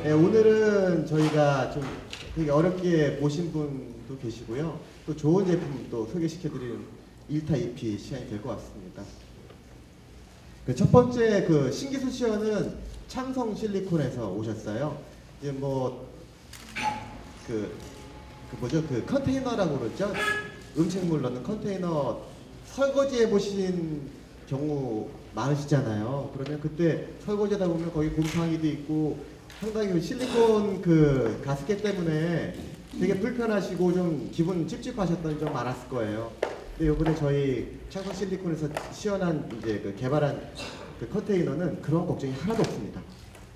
네, 오늘은 저희가 좀 되게 어렵게 보신 분도 계시고요. 또 좋은 제품 또 소개시켜드리는 1타 2피 시간이 될 것 같습니다. 첫 번째 신기수 시연은 창성 실리콘에서 오셨어요. 이제 컨테이너라고 그러죠. 음식물 넣는 컨테이너 설거지해 보신 경우 많으시잖아요. 그러면 그때 설거지하다 보면 거기 곰팡이도 있고 상당히 실리콘 가습기 때문에 되게 불편하시고 좀 기분 찝찝하셨던 게 좀 많았을 거예요. 근데 이번에 저희 창성 실리콘에서 시연한 개발한 컨테이너는 그런 걱정이 하나도 없습니다.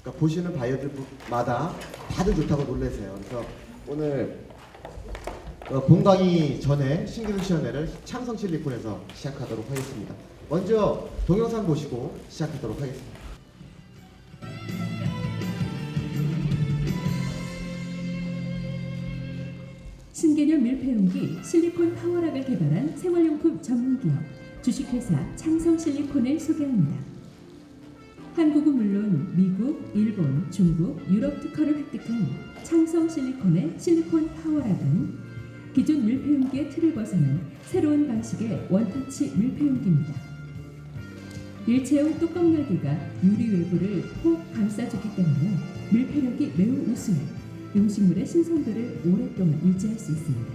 그러니까 보시는 바이어들마다 다들 좋다고 놀라세요. 그래서 오늘 본 강의 전에 신기술 시연회를 창성 실리콘에서 시작하도록 하겠습니다. 먼저 동영상 보시고 시작하도록 하겠습니다. 신개념 밀폐용기 실리콘 파워락을 개발한 생활용품 전문기업 주식회사 창성 실리콘을 소개합니다. 한국은 물론 미국, 일본, 중국, 유럽 특허를 획득한 창성 실리콘의 실리콘 파워락은 기존 밀폐용기의 틀을 벗어난 새로운 방식의 원터치 밀폐용기입니다. 일체형 뚜껑 열기가 유리 외부를 꼭 감싸주기 때문에 밀폐력이 매우 우수해 음식물의 신선도를 오랫동안 유지할 수 있습니다.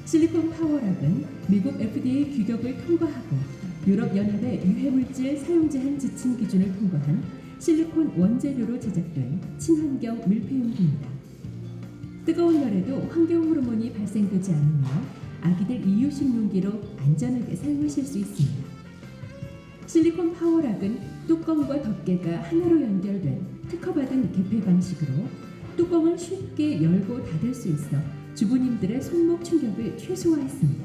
실리콘 파워락은 미국 FDA 규격을 통과하고 유럽연합의 유해물질 사용 제한 지침 기준을 통과한 실리콘 원재료로 제작된 친환경 밀폐용기입니다. 뜨거운 열에도 환경 호르몬이 발생되지 않으며 아기들 이유식 용기로 안전하게 사용하실 수 있습니다. 실리콘 파워락은 뚜껑과 덮개가 하나로 연결된 특허받은 개폐 방식으로 뚜껑을 쉽게 열고 닫을 수 있어 주부님들의 손목 충격을 최소화했습니다.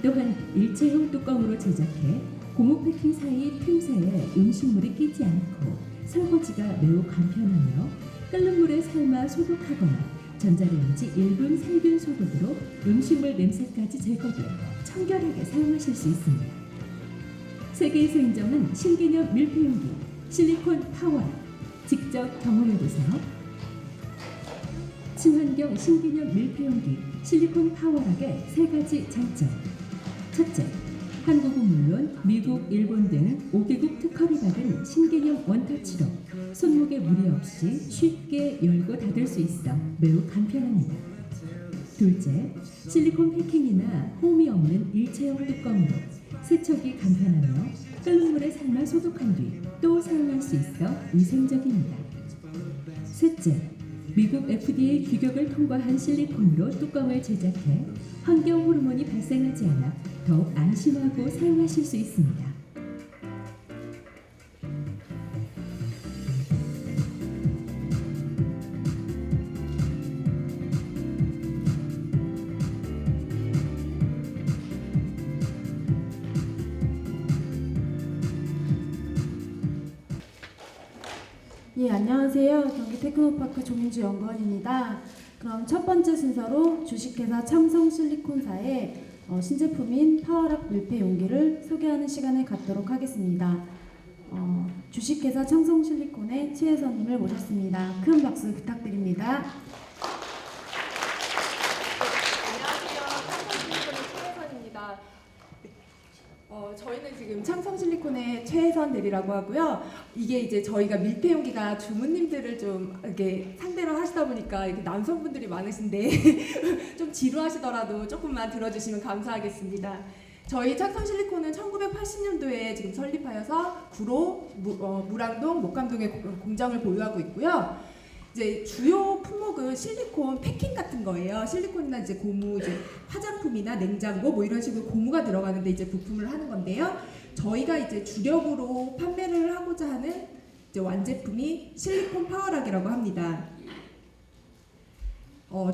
또한 일체형 뚜껑으로 제작해 고무 패킹 사이 틈새에 음식물이 끼지 않고 설거지가 매우 간편하며 끓는 물에 삶아 소독하거나 전자레인지 1분 살균 소독으로 음식물 냄새까지 제거돼 청결하게 사용하실 수 있습니다. 세계에서 인정한 신개념 밀폐용기 실리콘 파워락 직접 경험해보세요. 친환경 신개념 밀폐용기 실리콘 파워락의 3가지 장점. 첫째, 한국은 물론 미국, 일본 등 5개국 특허를 받은 신개념 원터치로 손목에 무리 없이 쉽게 열고 닫을 수 있어 매우 간편합니다. 둘째, 실리콘 패킹이나 홈이 없는 일체형 뚜껑으로 세척이 간편하며 끓는 물에 삶아 소독한 뒤 또 사용할 수 있어 위생적입니다. 셋째, 미국 FDA 규격을 통과한 실리콘으로 뚜껑을 제작해 환경 호르몬이 발생하지 않아 더욱 안심하고 사용하실 수 있습니다. 예, 안녕하세요. 경기 테크노파크 조민주 연구원입니다. 그럼 첫 번째 순서로 주식회사 창성 실리콘사의 신제품인 파워락 밀폐 용기를 소개하는 시간을 갖도록 하겠습니다. 주식회사 창성 실리콘의 최혜선님을 모셨습니다. 큰 박수 부탁드립니다. 안녕하세요. 창성실리콘의 최혜선입니다. 저희는 지금 창성실리콘의 최혜선 대리라고 하고요. 이게 이제 저희가 밀폐용기가 주부님들을 좀 이렇게 상대로 하시다 보니까 이렇게 남성분들이 많으신데 좀 지루하시더라도 조금만 들어주시면 감사하겠습니다. 저희 창성실리콘은 1980년도에 지금 설립하여서 구로, 무랑동, 목감동에 공장을 보유하고 있고요. 이제 주요 품목은 실리콘 패킹 같은 거예요. 실리콘이나 이제 고무, 이제 화장품이나 냉장고 뭐 이런 식으로 고무가 들어가는데 이제 부품을 하는 건데요. 저희가 이제 주력으로 판매를 하고자 하는 이제 완제품이 실리콘 파워락이라고 합니다.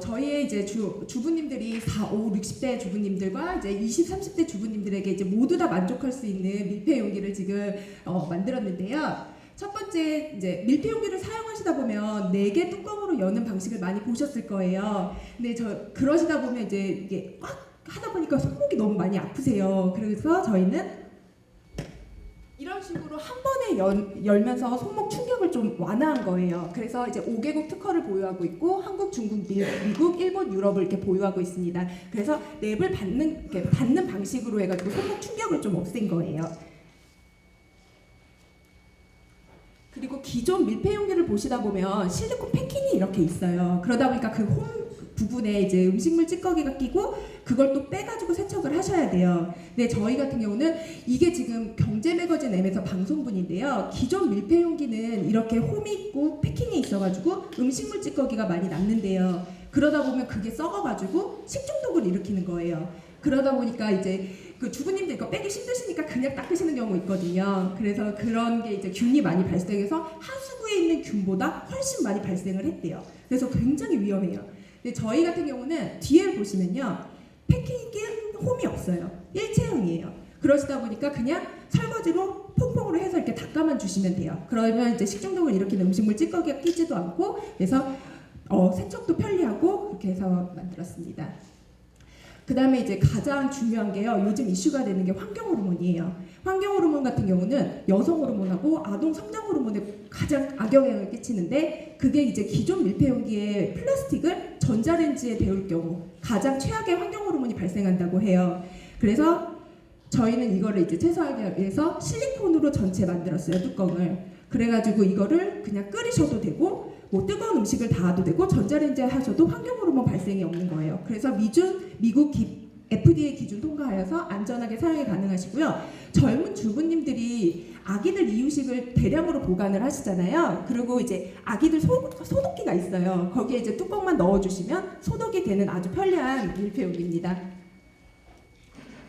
저희의 이제 주부님들이 40, 50, 60대 주부님들과 이제 20, 30대 주부님들에게 이제 모두 다 만족할 수 있는 밀폐 용기를 지금 만들었는데요. 첫 번째, 이제 밀폐 용기를 사용하시다 보면 4개 뚜껑으로 여는 방식을 많이 보셨을 거예요. 근데 그러시다 보면 이제 이게 꽉 하다 보니까 손목이 너무 많이 아프세요. 그래서 저희는 이런 방식으로 한 번에 열면서 손목 충격을 좀 완화한 거예요. 그래서 이제 5개국 특허를 보유하고 있고 한국, 중국, 미국, 일본, 유럽을 이렇게 보유하고 있습니다. 그래서 랩을 받는 방식으로 해가지고 손목 충격을 좀 없앤 거예요. 그리고 기존 밀폐 용기를 보시다 보면 실리콘 패킹이 이렇게 있어요. 그러다 보니까 그 홈 부분에 이제 음식물 찌꺼기가 끼고 그걸 또 빼가지고 세척을 하셔야 돼요. 근데 저희 같은 경우는 이게 지금 경제 매거진 M에서 방송분인데요. 기존 밀폐 용기는 이렇게 홈이 있고 패킹이 있어가지고 음식물 찌꺼기가 많이 남는데요. 그러다 보면 그게 썩어가지고 식중독을 일으키는 거예요. 그러다 보니까 이제 그 주부님들 이거 빼기 힘드시니까 그냥 닦으시는 경우 있거든요. 그래서 그런 게 이제 균이 많이 발생해서 하수구에 있는 균보다 훨씬 많이 발생을 했대요. 그래서 굉장히 위험해요. 근데 저희 같은 경우는 뒤에 보시면요, 패킹이 낀 홈이 없어요. 일체형이에요. 그러시다 보니까 그냥 설거지로 퐁퐁으로 해서 이렇게 닦아만 주시면 돼요. 그러면 이제 식중독을 일으키는 음식물 찌꺼기가 끼지도 않고, 그래서 세척도 편리하고 그렇게 해서 만들었습니다. 그 다음에 이제 가장 중요한 게요, 요즘 이슈가 되는 게 환경 호르몬이에요. 환경 호르몬 같은 경우는 여성 호르몬하고 아동 성장 호르몬에 가장 악영향을 끼치는데, 그게 이제 기존 밀폐 용기의 플라스틱을 전자레인지에 데울 경우 가장 최악의 환경 호르몬이 발생한다고 해요. 그래서 저희는 이거를 이제 최소화하기 위해서 실리콘으로 전체 만들었어요, 뚜껑을. 그래가지고 이거를 그냥 끓이셔도 되고 뭐 뜨거운 음식을 닿아도 되고 전자레인지에 하셔도 환경 호르몬 발생이 없는 거예요. 그래서 미국 FDA 기준 통과하여서 안전하게 사용이 가능하시고요. 젊은 주부님들이 아기들 이유식을 대량으로 보관을 하시잖아요. 그리고 이제 아기들 소독기가 있어요. 거기에 이제 뚜껑만 넣어주시면 소독이 되는 아주 편리한 밀폐용기입니다.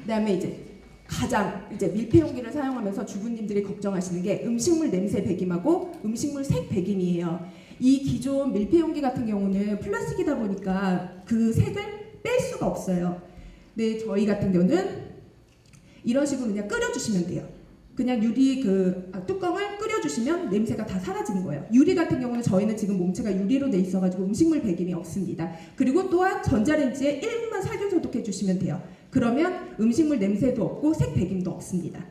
그다음에 이제 가장 이제 밀폐용기를 사용하면서 주부님들이 걱정하시는 게 음식물 냄새 배김하고 음식물 색 배김이에요. 이 기존 밀폐용기 같은 경우는 플라스틱이다 보니까 그 색을 뺄 수가 없어요. 근데 저희 같은 경우는 이런 식으로 그냥 끓여주시면 돼요. 그냥 유리 뚜껑을 끓여주시면 냄새가 다 사라지는 거예요. 유리 같은 경우는 저희는 지금 몸체가 유리로 돼 있어가지고 음식물 배김이 없습니다. 그리고 또한 전자레인지에 1분만 살균 소독해 주시면 돼요. 그러면 음식물 냄새도 없고 색 배김도 없습니다.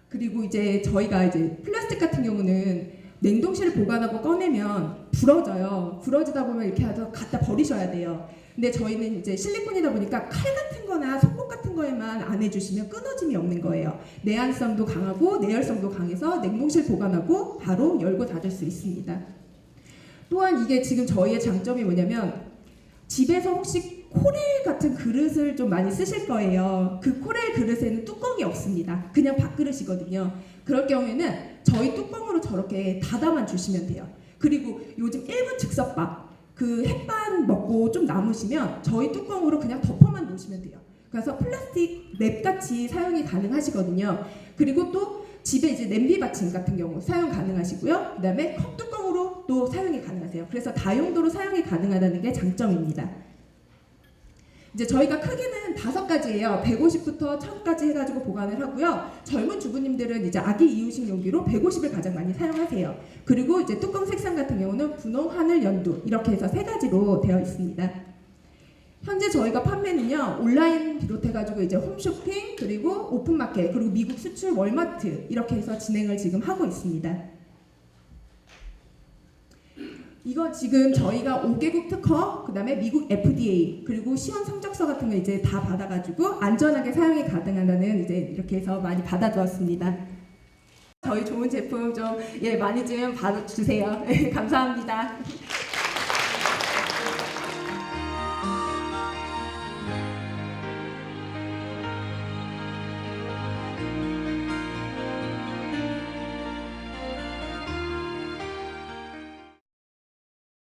그리고 이제 저희가 이제 플라스틱 같은 경우는 냉동실에 보관하고 꺼내면 부러져요. 부러지다 보면 이렇게 해서 갖다 버리셔야 돼요. 근데 저희는 이제 실리콘이다 보니까 칼 같은 거나 손목 같은 거에만 안 해주시면 끊어짐이 없는 거예요. 내한성도 강하고 내열성도 강해서 냉동실 보관하고 바로 열고 닫을 수 있습니다. 또한 이게 지금 저희의 장점이 뭐냐면, 집에서 혹시 코렐 같은 그릇을 좀 많이 쓰실 거예요. 그 코렐 그릇에는 뚜껑이 없습니다. 그냥 밥그릇이거든요. 그럴 경우에는 저희 뚜껑으로 저렇게 닫아만 주시면 돼요. 그리고 요즘 1분 즉석밥, 그 햇반 먹고 좀 남으시면 저희 뚜껑으로 그냥 덮어만 놓으시면 돼요. 그래서 플라스틱 랩같이 사용이 가능하시거든요. 그리고 또 집에 이제 냄비 받침 같은 경우 사용 가능하시고요. 그 다음에 컵 뚜껑으로 또 사용이 가능하세요. 그래서 다용도로 사용이 가능하다는 게 장점입니다. 이제 저희가 크기는 5가지예요. 150부터 1000까지 해가지고 보관을 하고요. 젊은 주부님들은 이제 아기 이유식 용기로 150을 가장 많이 사용하세요. 그리고 이제 뚜껑 색상 같은 경우는 분홍, 하늘, 연두 이렇게 해서 3가지로 되어 있습니다. 현재 저희가 판매는요, 온라인 비롯해가지고 이제 홈쇼핑, 그리고 오픈마켓, 그리고 미국 수출 월마트 이렇게 해서 진행을 지금 하고 있습니다. 이거 지금 저희가 5개국 특허, 그 다음에 미국 FDA, 그리고 시연 성적서 같은 거 이제 다 받아가지고 안전하게 사용이 가능하다는 이제 이렇게 해서 많이 받아주었습니다. 저희 좋은 제품 좀 많이 좀 받아주세요. 감사합니다.